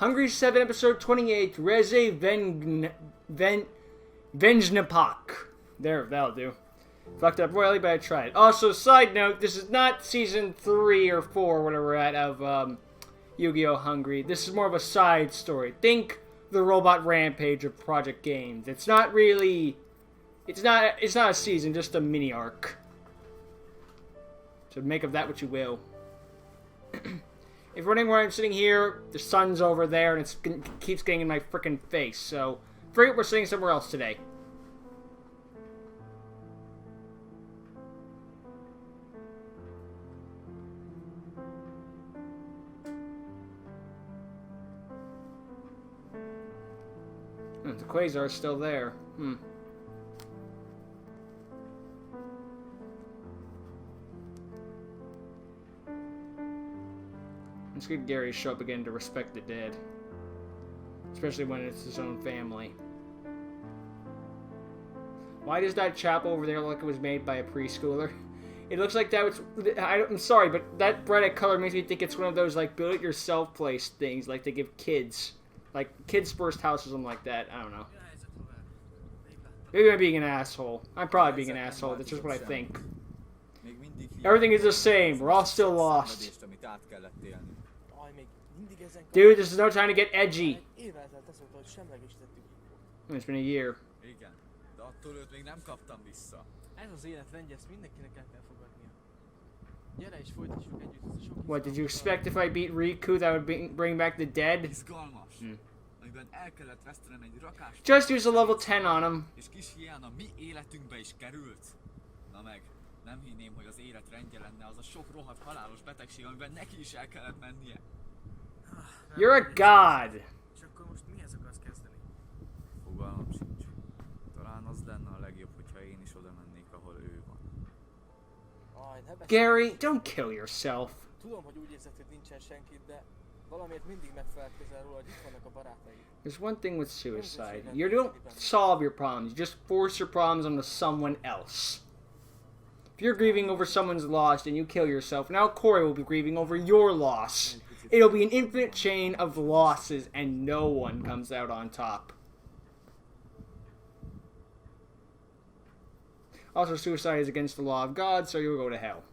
Hungry 7, episode 28, rész Végnapok. There, that'll do. Fucked up royally, but I tried. Also, side note, this is not season 3 or 4, whatever we're at, of Yu-Gi-Oh! Hungry. This is more of a side story. Think the Robot Rampage of Project Games. It's not really... It's not a season, just a mini arc. So make of that what you will. If you're wondering why I'm sitting here, the sun's over there, and it keeps getting in my frickin' face. So, forget we're sitting somewhere else today. The Quasar's still there. It's good Gary show up again to respect the dead. Especially when it's his own family. Why does that chapel over there look like it was made by a preschooler? It looks like that was... I'm sorry, but that bright color makes me think it's one of those, like, build-it-yourself place things, like they give kids. Like, kids' first house or something like that. I don't know. Maybe I'm being an asshole. I'm probably being an asshole. That's just what I think. Everything is the same. We're all still lost. Dude, this is no time to get edgy. It's been a year. What, did you expect if I beat Riku that would bring back the dead? Just use a level 10 on him. You're a god. Gary, don't kill yourself. There's one thing with suicide. You don't solve your problems. You just force your problems onto someone else. If you're grieving over someone's loss and you kill yourself, now Kori will be grieving over your loss. It'll be an infinite chain of losses and no one comes out on top. Also, suicide is against the law of God, so you'll go to hell.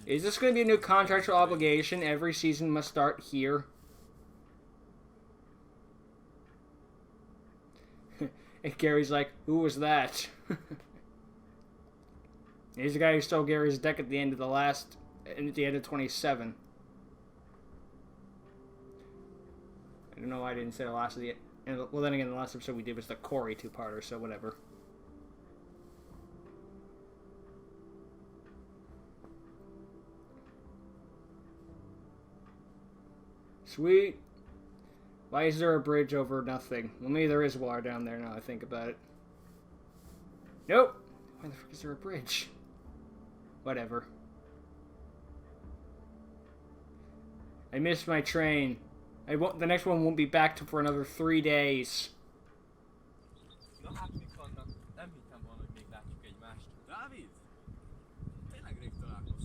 Is this going to be a new contractual obligation? Every season must start here. And Gary's like, who was that? He's the guy who stole Gary's deck at the end of at the end of 27. I don't know why I didn't say the last of the... Well, then again, the last episode we did was the Kori two-parter, so whatever. Sweet. Why is there a bridge over nothing? Well, maybe there is water down there now I think about it. Nope. Why the frick is there a bridge? Whatever. I missed my train. The next one won't be back for another 3 days.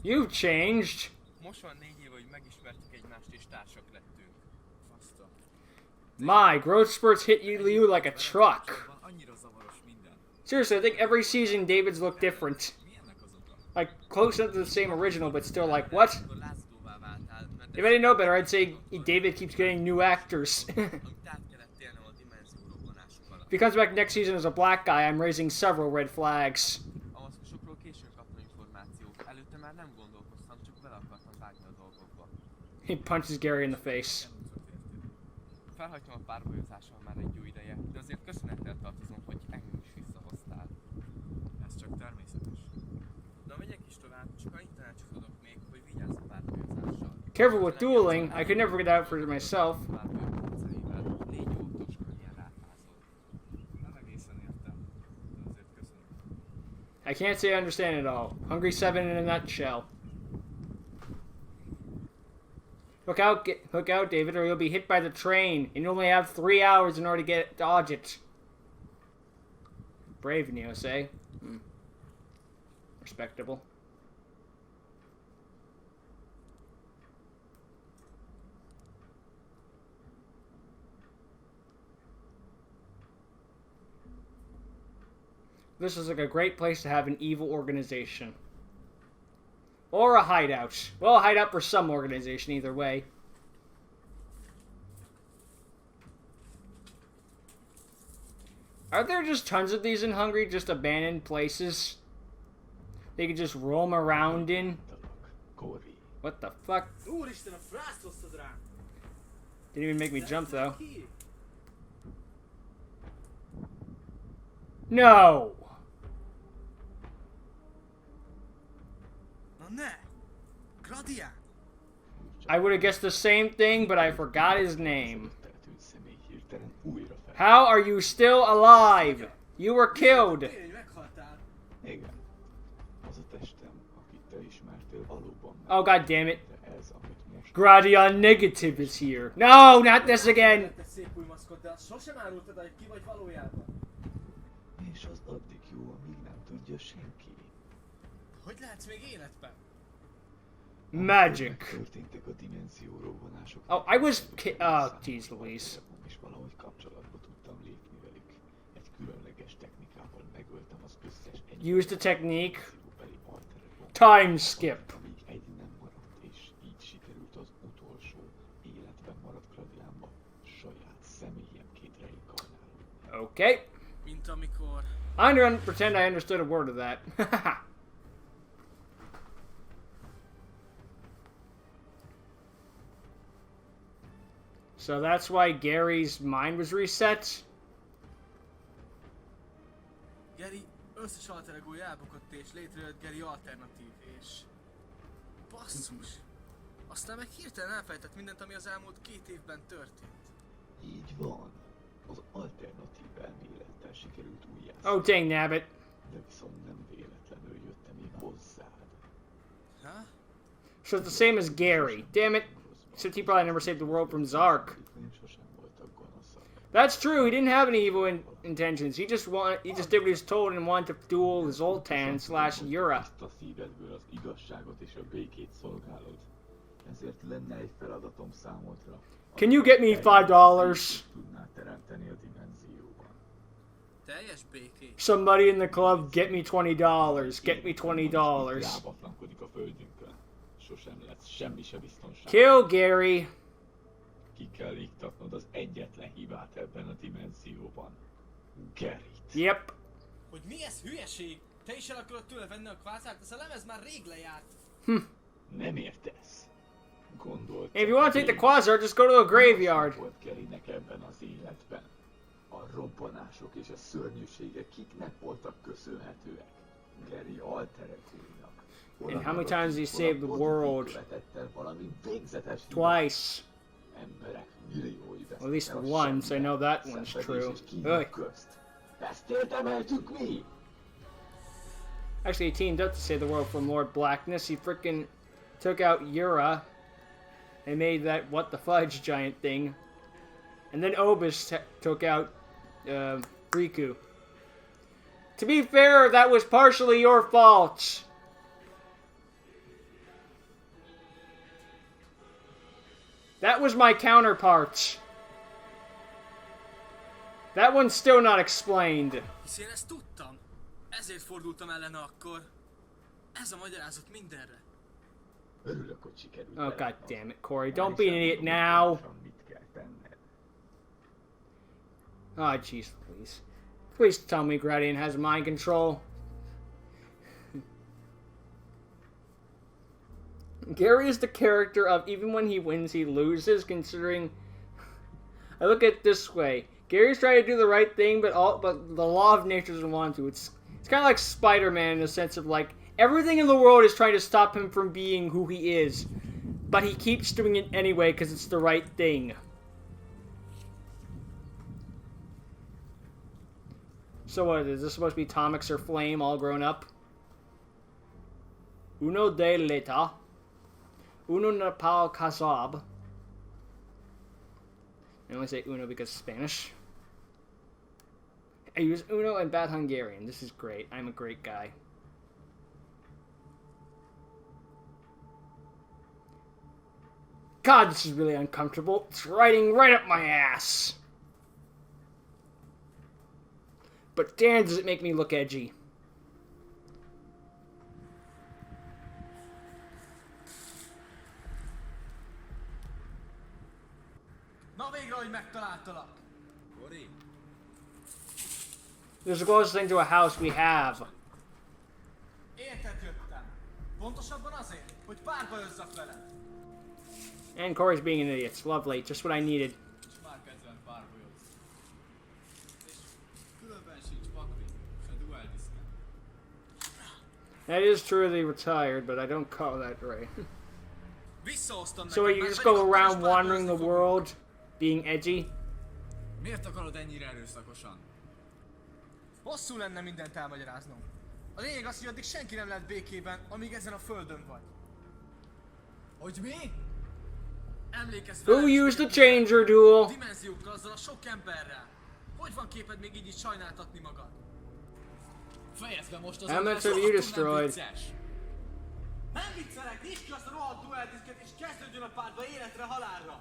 You've changed. My, growth spurts hit you like a truck. Seriously, I think every season David's look different. Like, close up to the same original, but still like, what? If I didn't know better, I'd say David keeps getting new actors. If he comes back next season as a black guy, I'm raising several red flags. He punches Gary in the face. Felhagytam a párbajozással már egy jó ideje, de azért köszönettel tartozom, hogy engem is visszahoztál. Ez csak természetes. Na megyek is tovább, csak annyi tanácsot adok még, hogy vigyázz a párbajozással. Careful with dueling, I could never get out for myself. Légy óvatos, könnyen ráfázol. Nem egészen értem, de azért köszönöm. I can't say I understand it all. Hungry 7 in a nutshell. Look out, David, or you'll be hit by the train, and you only have 3 hours in order to dodge it. Brave, Neo, say. Respectable. This is like a great place to have an evil organization. Or a hideout. Well, a hideout for some organization, either way. Are there just tons of these in Hungary? Just abandoned places? They could just roam around in? Kori. What the fuck? Didn't even make me jump, though. No! I would have guessed the same thing, but I forgot his name. How are you still alive? You were killed. Oh, god damn it. Gradion Negative is here. No, not this again. Magic. Oh, I was oh, jeez Louise. Use the technique. Time skip. Okay. I'm gonna pretend I understood a word of that. So that's why Gary's mind was reset? Gary összes alteregója elbukott és létrejött Gary alternatív és... Basszus! Aztán meg hirtelen elfejtett mindent, ami az elmúlt 2 évben történt. Így van. Az alternatív elmélettel sikerült újjászani. Oh dang nabbit. De viszont nem véletlenül jöttem én hozzád. Huh? So it's the same as Gary. Damn it. Except he probably never saved the world from Zark. That's true. He didn't have any evil intentions. He just did what he was told and wanted to duel Zoltan / Yura. Can you get me $5? Somebody in the club, get me $20. Get me $20. Kill Gary. Ki kell iktatnod az egyetlen hibát ebben a dimenzióban. Garyt. Yep. Hogy mi ez hülyeség? Te is el akarod tőle venni a kvázárt? Ez a lemez már rég lejárt. Nem értesz. Gondoltam. Hey, if you want to take the quasar, just go to a graveyard. Volt Garynek ebben az életben. A robbanások és a szörnyűségek kiknek voltak köszönhetőek? Gary alterekújnak. And how many times did he save the world? Twice. Well, at least once. I know that one's true. Actually, he teamed up to save the world from Lord Blackness. He freaking took out Yura and made that what the fudge giant thing. And then Obus took out Riku. To be fair, that was partially your fault. That was my counterpart. That one's still not explained. Hisz én ezt tudtam. Ezért fordultam ellene akkor. Ez a magyarázat mindenre. Örülök, hogy sikerült. Oh god damn it, Kori. Don't be an idiot now. Oh jeez, please. Please tell me Gradion has mind control. Gary is the character of even when he wins, he loses, considering... I look at it this way. Gary's trying to do the right thing, but the law of nature doesn't want to. It's kind of like Spider-Man in the sense of, like, everything in the world is trying to stop him from being who he is. But he keeps doing it anyway because it's the right thing. So what, is this supposed to be Tomix or Flame all grown up? Uno de Leta. Uno Nepal Kazab. I only say uno because Spanish. I use Uno and Bad Hungarian. This is great. I'm a great guy. God, this is really uncomfortable. It's riding right up my ass. But damn, does it make me look edgy. Na végre, hogy megtaláltalak! Kori? This is the closest thing to a house we have. Érted jöttem. Pontosabban azért, hogy párbajozzak veled. And Kori's being an idiot. It's lovely. Just what I needed. És már kezdem párbajozni. És különben sincs pakli, se duel diszkem. That is true they retired, but I don't call that right. Visszahoztam So you just go around wandering the world, being edgy? Miért akarod ennyire erőszakosan? Hosszú lenne mindent elmagyaráznom. A lényeg az, hogy addig senki nem lehet békében, amíg ezen a földön vagy. Hogy mi? Emlékezz fel, Who used the changer duel? dimenziókkal, azzal a sok emberrel. Hogy van képed még így sajnáltatni magad? Fejezd be most az How much have you destroyed? Nem viccelek, nyisd ki azt a rohadt dueldiszket és kezdődjön a pártba életre, halálra!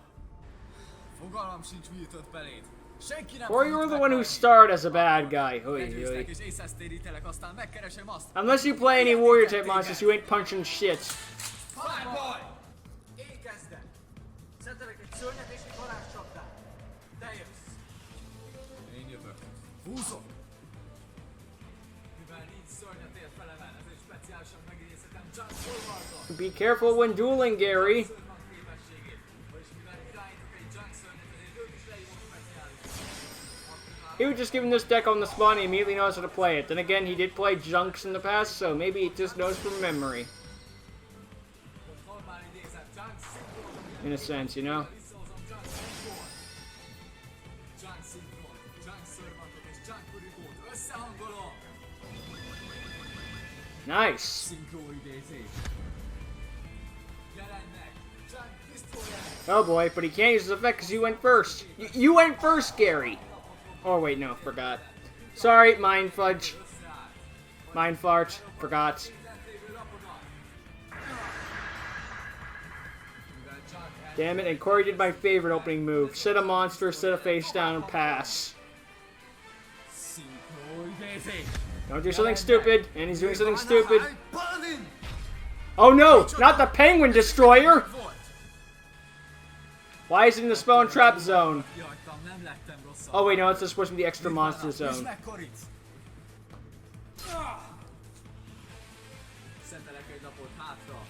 Fogalmam sincs, mi jutott beléd. Senki nem Or you were the one who started as a bad guy. Oy, Legyőztek oy. és észhez térítelek, aztán megkeresem azt. Unless you play any warrior type monsters, you ain't punching shit. Bye! Én kezdem. Szentelek egy szörnyet és egy varázscsapdát. Te jössz. Én jövök. Húzok! Mivel nincs szörnyet ért felemen, ezért speciálisan megidézhetem John Forwardot. Be careful when dueling, Gary. Szörnynak képességét. És mivel irányítok egy John szörnyet, ezért őt is leívom speciálisan. He was just given this deck on the spawn, he immediately knows how to play it. Then again, he did play Junks in the past, so maybe he just knows from memory. Normál idézem John Synchron. In a sense, you know? Visszahozom John Synchron. John Synchron, John Szörmatot és John Kurikót összehangolom. Nice. Szinkróidézés. Jelenj meg! John Destroyer! Oh boy, but he can't use his effect because you went first. You went first, Gary. Oh wait, no, forgot. Sorry, mind fudge. Mind fart. Forgot. Damn it, and Kori did my favorite opening move. Set a monster, set a face down, and pass. Szinkróidézés! Don't do something stupid, and he's doing something stupid. Oh no, not the Penguin Destroyer! Why is it in the spell and trap zone? Kihagytam, nem lettem rosszabb. Oh wait, no, it's supposed to be the extra monster Nyisd zone. meg, Korit! Szentelek egy lapot hátra,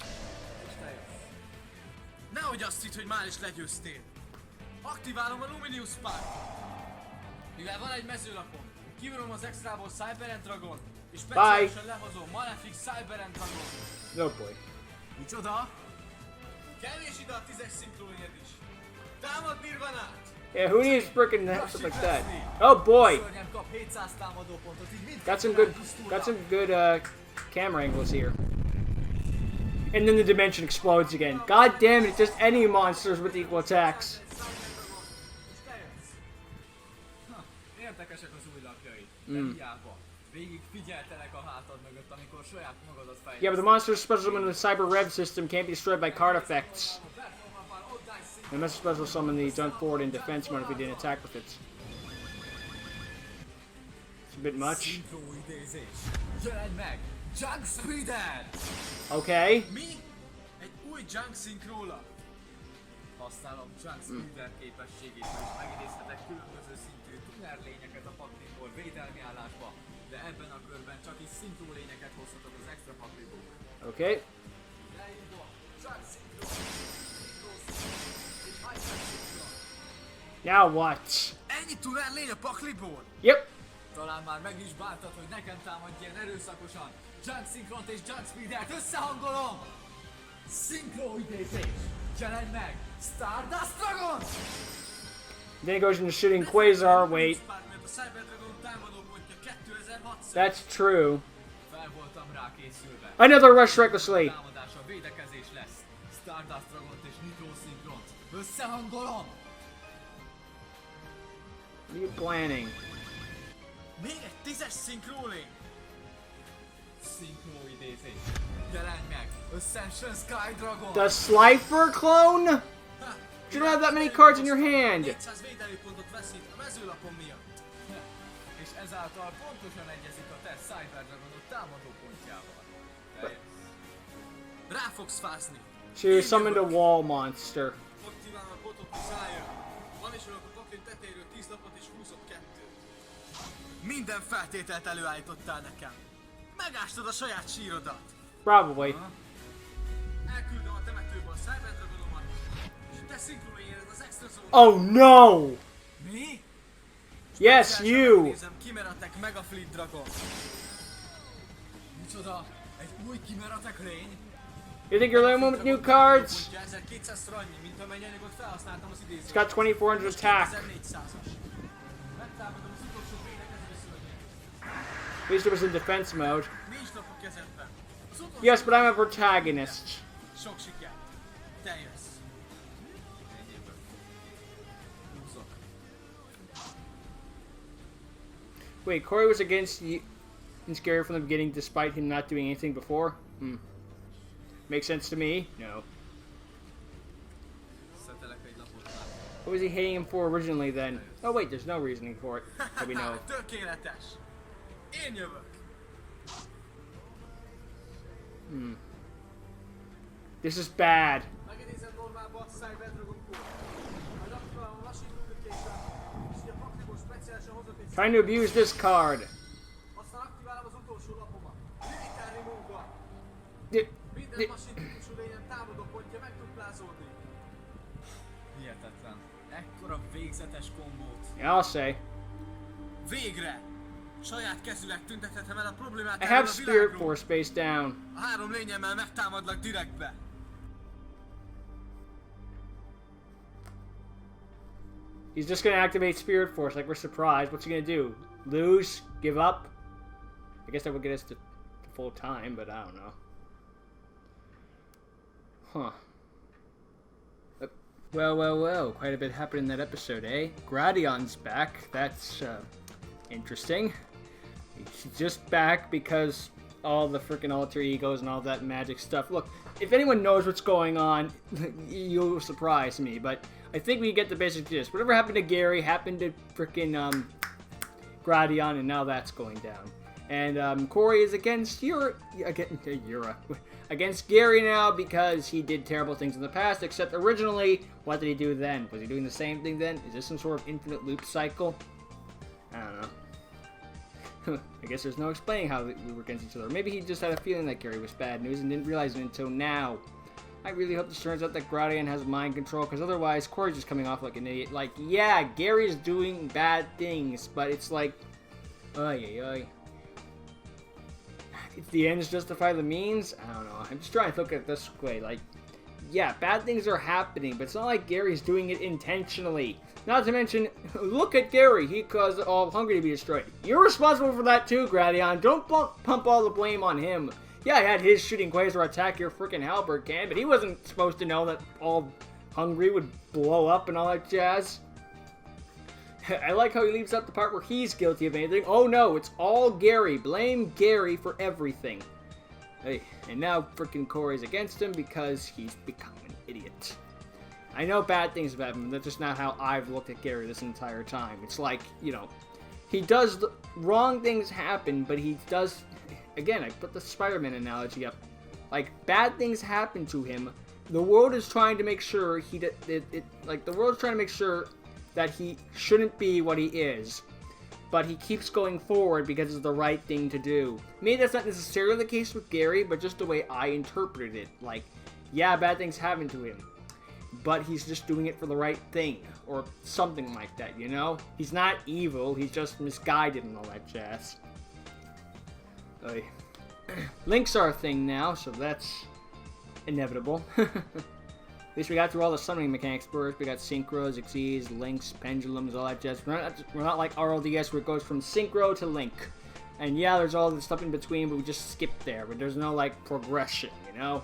és te jössz. Nehogy azt hidd, hogy már is legyőztél. Aktiválom a Luminous Spark. Mivel van egy mezőlapom, kivonom az extrából Cyber Dragon, és speciálisan lehozom Malefic Cyber Dragon. Oh boy. Micsoda? Kevés ide a 10-es szinkrónjed is. Támad Nirvanát! Yeah, who needs frickin' stuff like that? Oh boy! Szörnyem kap 700 támadópontot, így mindketten Got some good camera angles here. And then the dimension explodes again. God damn it, just any monsters with equal attacks. Érdekesek az új lapjaid, de hiába. Végig figyeltelek a hátad mögött, amikor saját magadat fejleszted. Yeah, but the monster's special summon in the Cyber Rev system can't be destroyed by card effects. And that's special summon the junk forward in defense mode if we didn't attack with it. It's a bit much. Szinkróidézés. Jelenj meg! Junk Speeder! Okay. Mi? Egy új Junk Synchrólap? Használom Junk Speeder képességét, és megidézhetek különböző szintű tuner lényeket a pakliból védelmi állásba, de ebben a körben csak is szinkró lényeket hozhatok az extra pakliból. Okay. Leírom Junk Synchron, és Hyper Synchron. Now what? Ennyi tuner lény a pakliból? Yep. Talán már meg is bántad, hogy nekem támadj ilyen erőszakosan. Junk Synchront és Junk Speedert összehangolom! Szinkróidézés! Jelenj meg! Stardust Dragon! Then it goes into shooting Quasar. Wait. That's true. Fel voltam rá készülve. Another rush recklessly. Támadása védekezés lesz. Stardust Dragont és Nitro Synchront összehangolom! What are you planning? Még egy 10-es szinkrólény! Szinkro idézés. Jelenj meg! Ascension Sky Dragon! The Slifer clone? Ha, You don't have that many cards in your hand. 400 védelmi pontot veszít a mezőlapon miatt. És ezáltal pontosan egyezik a te Cyber Dragonod támadó pontjával. Rá fogsz fázni. She summoned a wall monster. Aktiválom a botot a szája. Van is olyan a paklin tetejéről 10 lapot és húzott 2-t. Minden feltételt előállítottál nekem. Megástad a saját sírodat. Probably. Elküldöm a temetőbe a Cyber Dragonomat. És te szinkronéred az extra zónát. Oh no! Mi? Yes, you! Nézem, Kimeratek Mega Fleet Dragon. Micsoda? Egy új Kimeratek lény? You think you're learning with new cards? 1200 annyi, mint amennyi anyagot felhasználtam az idézőt. It's got 2400 attack. 2400-as. Megtámadom az utolsó védekező szörnyet. At least it was in defense mode. Nincs nap a kezedben. Az utolsó Yes, but I'm a protagonist. Sok sikert. Te jössz. Ennyiben. Húzok. Wait, Kori was against Gary from the beginning despite him not doing anything before? Makes sense to me? No. Szetelek egy lapot már. What was he hating him for originally then? Oh wait, there's no reasoning for it that we know of. Tökéletes. Én jövök. This is bad. Megidézem normálba a Cyber Dragon kód. Majd aktiválom a lassító ütésen. És így a pakliból speciálisan hozott egy Trying to abuse this card. aztán aktiválom az utolsó lapomat. Limitel remove-val. D- Minden d- lassítósú lényen támadó pontja megduplázódik. Hihetetlen. Ekkora végzetes kombót. Yeah, I'll say. Végre! Saját kezüleg tüntethetem el a problémát I erről have a Spirit világról. Force face down. A 3 lényemmel megtámadlak direktbe. He's just gonna activate Spirit Force like we're surprised. What's he gonna do? Lose? Give up? I guess that would get us to full time, but I don't know. Huh. Well. Quite a bit happened in that episode, eh? Gradion's back. That's, interesting. He's just back because all the freaking alter egos and all that magic stuff. Look, if anyone knows what's going on, you'll surprise me, but I think we get the basic gist. Whatever happened to Gary happened to freaking, Gradion, and now that's going down. And, Kori is against against Gary now because he did terrible things in the past, except originally, what did he do then? Was he doing the same thing then? Is this some sort of infinite loop cycle? I don't know. I guess there's no explaining how we were against each other. Maybe he just had a feeling that Gary was bad news and didn't realize it until now. I really hope this turns out that Gradion has mind control, because otherwise Kori's just coming off like an idiot. Like, yeah, Gary's doing bad things, but it's like, oy. If the ends justify the means? I don't know. I'm just trying to look at it this way. Like, yeah, bad things are happening, but it's not like Gary's doing it intentionally. Not to mention, look at Gary. He caused all of Hungary to be destroyed. You're responsible for that too, Gradion. Don't pump all the blame on him. Yeah, I had his shooting Quasar attack your freaking halberd can, but he wasn't supposed to know that all Hungary would blow up and all that jazz. I like how he leaves out the part where he's guilty of anything. Oh no, it's all Gary. Blame Gary for everything. Hey, and now freaking Kori's against him because he's become an idiot. I know bad things about him, that's just not how I've looked at Gary this entire time. It's like, you know, he does wrong things happen, but he does, again, I put the Spider-Man analogy up. Like, bad things happen to him. The world is trying to make sure the world's trying to make sure that he shouldn't be what he is, but he keeps going forward because it's the right thing to do. Maybe that's not necessarily the case with Gary, but just the way I interpreted it. Like, yeah, bad things happen to him, but he's just doing it for the right thing, or something like that, you know? He's not evil, he's just misguided and all that jazz. Links are a thing now, so that's inevitable. At least we got through all the summoning mechanics first. We got synchros, exes, links, pendulums, all that jazz. We're not like RLDS where it goes from synchro to link. And yeah, there's all this stuff in between, but we just skip there. But there's no, like, progression, you know?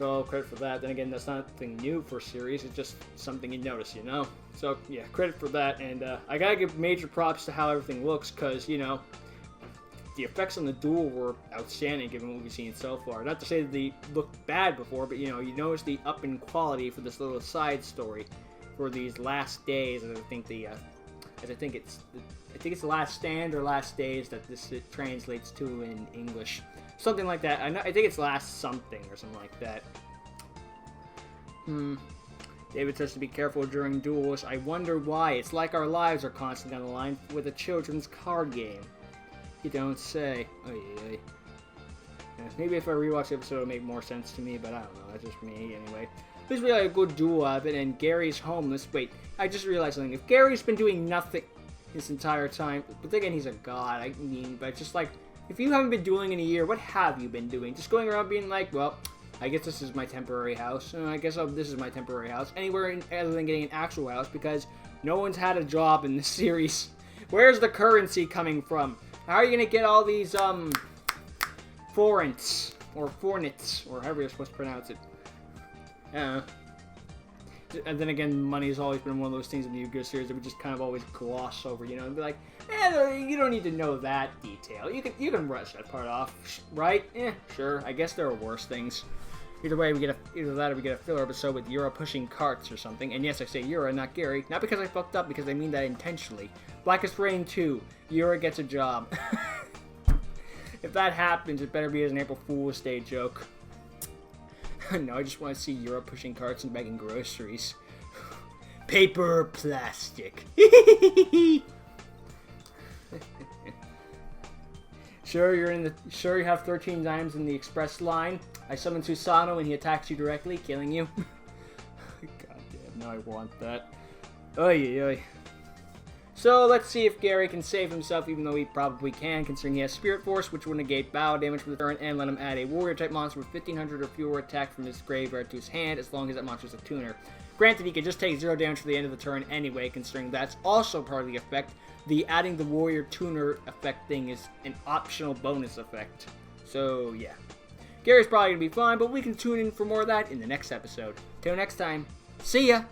So credit for that. Then again, that's not nothing new for series. It's just something you notice, you know. So yeah, credit for that. And I gotta give major props to how everything looks, cause you know, the effects on the duel were outstanding given what we've seen so far. Not to say that they looked bad before, but you know, you notice the up in quality for this little side story for these last days. And I think it's Last Stand or Last Days that this it translates to in English. Something like that. I think it's Last Something or something like that. David says to be careful during duels. I wonder why. It's like our lives are constantly on the line with a children's card game. You don't say. Oh yeah. Maybe if I rewatch the episode, it'll make more sense to me, but I don't know. That's just me anyway. At least we had a good duel out of it, and Gary's homeless. Wait, I just realized something. If Gary's been doing nothing this entire time, but then again, he's a god. I mean, but it's just like, if you haven't been dueling in a year, what have you been doing? Just going around being like, well, I guess this is my temporary house. I guess this is my temporary house. Anywhere other than getting an actual house, because no one's had a job in this series. Where's the currency coming from? How are you gonna get all these fornits or however you're supposed to pronounce it? And then again, money has always been one of those things in the Yugioh series that we just kind of always gloss over, you know, and be like, you don't need to know that detail. You can brush that part off, right? Sure. I guess there are worse things. Either way, either that or we get a filler episode with Yura pushing carts or something. And yes, I say Yura, not Gary. Not because I fucked up, because I mean that intentionally. Blackest Rain 2. Yura gets a job. If that happens, it better be as an April Fool's Day joke. No, I just want to see Yura pushing carts and bagging groceries. Paper or plastic. Sure you have 13 dimes in the express line. I summon Susano and he attacks you directly, killing you. God damn, now I want that. Oy oy. So let's see if Gary can save himself, even though he probably can, considering he has Spirit Force, which will negate bow damage for the turn, and let him add a warrior-type monster with 1500 or fewer attack from his graveyard to his hand, as long as that monster is a tuner. Granted, he can just take 0 damage for the end of the turn anyway, considering that's also part of the effect. The adding the warrior tuner effect thing is an optional bonus effect. So, yeah. Gary's probably going to be fine, but we can tune in for more of that in the next episode. Till next time, see ya!